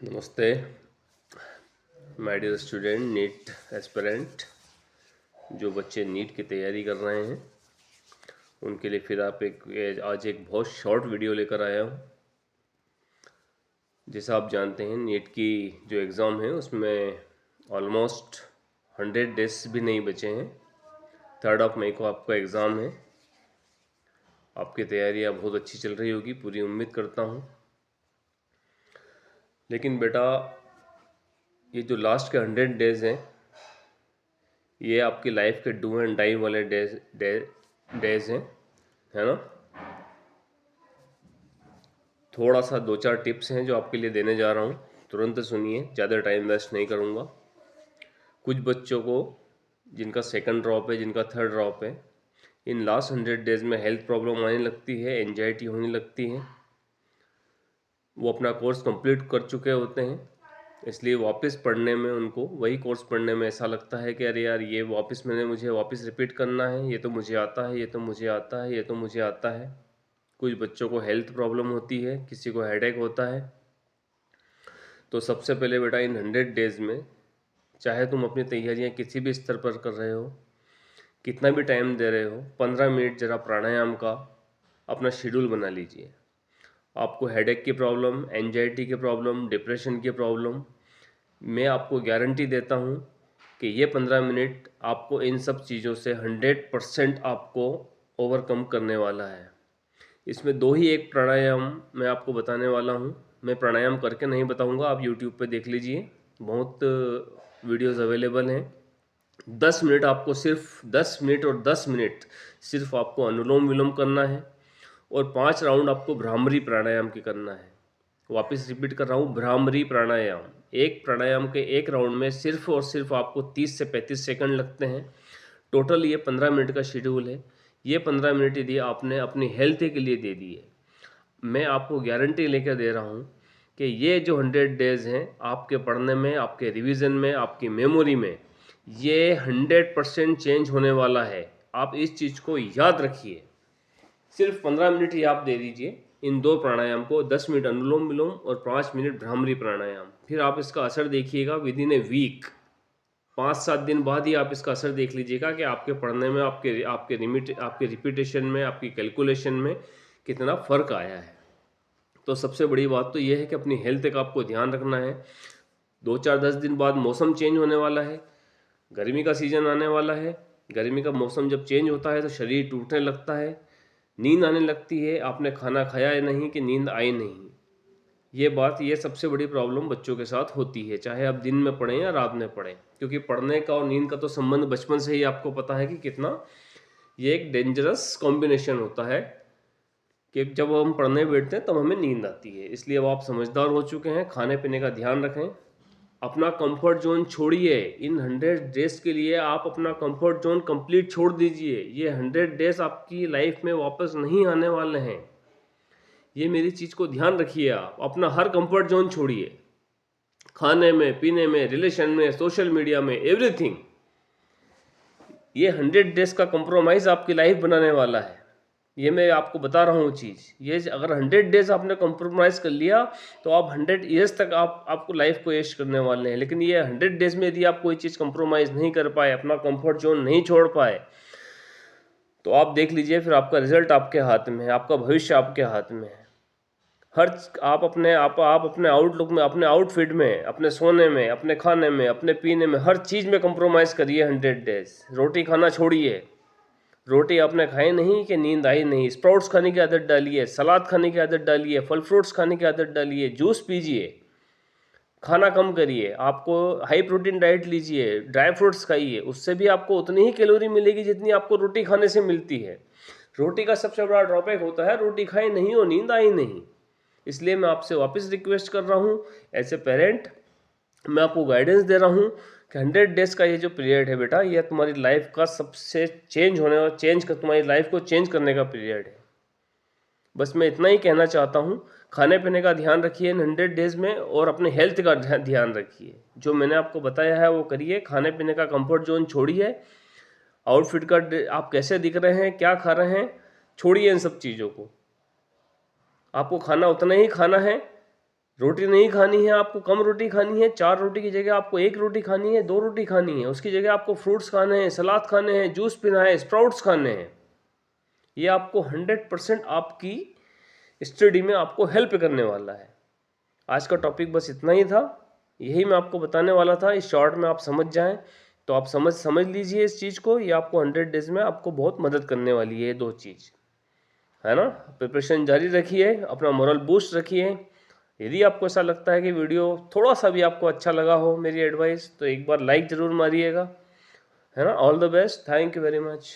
नमस्ते my dear student, NEET aspirant. जो बच्चे नीट की तैयारी कर रहे हैं उनके लिए फिर आज एक बहुत शॉर्ट वीडियो लेकर आया हूँ। जैसा आप जानते हैं, नीट की जो एग्ज़ाम है उसमें ऑलमोस्ट 100 डेज भी नहीं बचे हैं। 3 मई को आपका एग्ज़ाम है। आपकी तैयारियाँ बहुत अच्छी चल रही होगी, पूरी उम्मीद करता हूँ। लेकिन बेटा, ये जो लास्ट के 100 डेज हैं, ये आपकी लाइफ के डू एंड डाई वाले डेज हैं, है ना। थोड़ा सा 2-4 टिप्स हैं जो आपके लिए देने जा रहा हूँ, तुरंत सुनिए, ज़्यादा टाइम वेस्ट नहीं करूँगा। कुछ बच्चों को जिनका सेकंड ड्रॉप है, जिनका थर्ड ड्रॉप है, इन लास्ट 100 डेज में हेल्थ प्रॉब्लम आने लगती है, एंजाइटी होने लगती है। वो अपना कोर्स कंप्लीट कर चुके होते हैं, इसलिए वापस पढ़ने में उनको वही कोर्स पढ़ने में ऐसा लगता है कि अरे यार, ये मुझे वापस रिपीट करना है, ये तो मुझे आता है, ये तो मुझे आता है, ये तो मुझे आता है। कुछ बच्चों को हेल्थ प्रॉब्लम होती है, किसी को हेडेक होता है। तो सबसे पहले बेटा, इन 100 डेज में चाहे तुम अपनी तैयारियां किसी भी स्तर पर कर रहे हो, कितना भी टाइम दे रहे हो, 15 मिनट जरा प्राणायाम का अपना शेड्यूल बना लीजिए। आपको हेडेक की प्रॉब्लम, एंजाइटी की प्रॉब्लम, डिप्रेशन की प्रॉब्लम, मैं आपको गारंटी देता हूँ कि ये 15 मिनट आपको इन सब चीज़ों से 100% आपको ओवरकम करने वाला है। इसमें दो ही एक प्राणायाम मैं आपको बताने वाला हूँ। मैं प्राणायाम करके नहीं बताऊँगा, आप यूट्यूब पे देख लीजिए, बहुत वीडियोस अवेलेबल हैं। 10 मिनट आपको, सिर्फ 10 मिनट और 10 मिनट सिर्फ आपको अनुलोम विलोम करना है, और 5 राउंड आपको भ्रामरी प्राणायाम की करना है। वापस रिपीट कर रहा हूँ, भ्रामरी प्राणायाम। एक प्राणायाम के एक राउंड में सिर्फ और सिर्फ आपको 30 से 35 सेकंड लगते हैं। टोटल ये 15 मिनट का शेड्यूल है। ये 15 मिनट यदि आपने अपनी हेल्थ के लिए दे दिए, मैं आपको गारंटी लेकर दे रहा हूँ कि ये जो 100 डेज हैं, आपके पढ़ने में, आपके रिवीजन में, आपकी मेमोरी में, ये 100% चेंज होने वाला है। आप इस चीज़ को याद रखिए। सिर्फ 15 मिनट ही आप दे दीजिए इन दो प्राणायाम को, 10 मिनट अनुलोम विलोम और 5 मिनट भ्रामरी प्राणायाम। फिर आप इसका असर देखिएगा विद इन ए वीक। 5-7 दिन बाद ही आप इसका असर देख लीजिएगा कि आपके पढ़ने में, आपके रिपीटेशन में, आपकी कैलकुलेशन में कितना फ़र्क आया है। तो सबसे बड़ी बात तो यह है कि अपनी हेल्थ का आपको ध्यान रखना है। 2-4-10 दिन बाद मौसम चेंज होने वाला है, गर्मी का सीज़न आने वाला है। गर्मी का मौसम जब चेंज होता है तो शरीर टूटने लगता है, नींद आने लगती है। आपने खाना खाया है नहीं कि नींद आई नहीं। ये सबसे बड़ी प्रॉब्लम बच्चों के साथ होती है, चाहे आप दिन में पढ़ें या रात में पढ़ें, क्योंकि पढ़ने का और नींद का तो संबंध बचपन से ही आपको पता है कि कितना ये एक डेंजरस कॉम्बिनेशन होता है कि जब हम पढ़ने बैठते हैं तब हमें नींद आती है। इसलिए अब आप समझदार हो चुके हैं, खाने पीने का ध्यान रखें, अपना कंफर्ट जोन छोड़िए। इन 100 डेज के लिए आप अपना कंफर्ट जोन कंप्लीट छोड़ दीजिए। ये 100 डेज आपकी लाइफ में वापस नहीं आने वाले हैं। ये मेरी चीज़ को ध्यान रखिए। आप अपना हर कंफर्ट जोन छोड़िए, खाने में, पीने में, रिलेशन में, सोशल मीडिया में, एवरीथिंग। ये 100 डेज का कंप्रोमाइज़ आपकी लाइफ बनाने वाला है। ये मैं आपको बता रहा हूँ चीज़। ये अगर 100 डेज आपने कंप्रोमाइज़ कर लिया तो आप 100 ईयर्स तक आपको लाइफ को ऐश करने वाले हैं। लेकिन ये 100 डेज में यदि आप कोई चीज़ कंप्रोमाइज़ नहीं कर पाए, अपना कंफर्ट जोन नहीं छोड़ पाए, तो आप देख लीजिए, फिर आपका रिजल्ट आपके हाथ में है, आपका भविष्य आपके हाथ में है। आप अपने आउटलुक में, अपने आउटफिट में, अपने सोने में, अपने खाने में, अपने पीने में, हर चीज़ में कंप्रोमाइज़ करिए 100 डेज। रोटी खाना छोड़िए। रोटी आपने खाई नहीं कि नींद आई नहीं, स्प्राउट्स खाने की आदत डालिए, सलाद खाने की आदत डालिए, फल फ्रूट्स खाने की आदत डालिए, जूस पीजिए, खाना कम करिए। आपको हाई प्रोटीन डाइट लीजिए, ड्राई फ्रूट्स खाइए, उससे भी आपको उतनी ही कैलोरी मिलेगी जितनी आपको रोटी खाने से मिलती है। रोटी का सबसे बड़ा ड्रॉबैक होता है रोटी खाई नहीं और नींद आई नहीं। इसलिए मैं आपसे वापस रिक्वेस्ट कर रहा हूँ, एज ए पेरेंट मैं आपको गाइडेंस दे रहा हूँ कि 100 डेज का ये जो पीरियड है बेटा, ये तुम्हारी लाइफ का सबसे तुम्हारी लाइफ को चेंज करने का पीरियड है। बस मैं इतना ही कहना चाहता हूँ। खाने पीने का ध्यान रखिए इन 100 डेज में, और अपने हेल्थ का ध्यान रखिए। जो मैंने आपको बताया है वो करिए। खाने पीने का कंफर्ट जोन छोड़िए। आउटफिट का आप कैसे दिख रहे हैं, क्या खा रहे हैं, छोड़िए इन सब चीज़ों को। आपको खाना उतना ही खाना है रोटी नहीं खानी है आपको, कम रोटी खानी है, 4 रोटी की जगह आपको 1 रोटी खानी है, 2 रोटी खानी है, उसकी जगह आपको फ्रूट्स खाने हैं, सलाद खाने हैं, जूस पीना है, स्प्राउट्स खाने हैं। ये आपको 100% आपकी स्टडी में आपको हेल्प करने वाला है। आज का टॉपिक बस इतना ही था, यही मैं आपको बताने वाला था। इस शॉर्ट में आप समझ जाएं तो आप समझ लीजिए इस चीज़ को। ये आपको 100 डेज में आपको बहुत मदद करने वाली है ये 2 चीज़, है ना। प्रिपरेशन जारी रखिए, अपना मोरल बूस्ट रखिए। यदि आपको ऐसा लगता है कि वीडियो थोड़ा सा भी आपको अच्छा लगा हो मेरी एडवाइस, तो एक बार लाइक ज़रूर मारिएगा, है ना। All the best, thank you very much.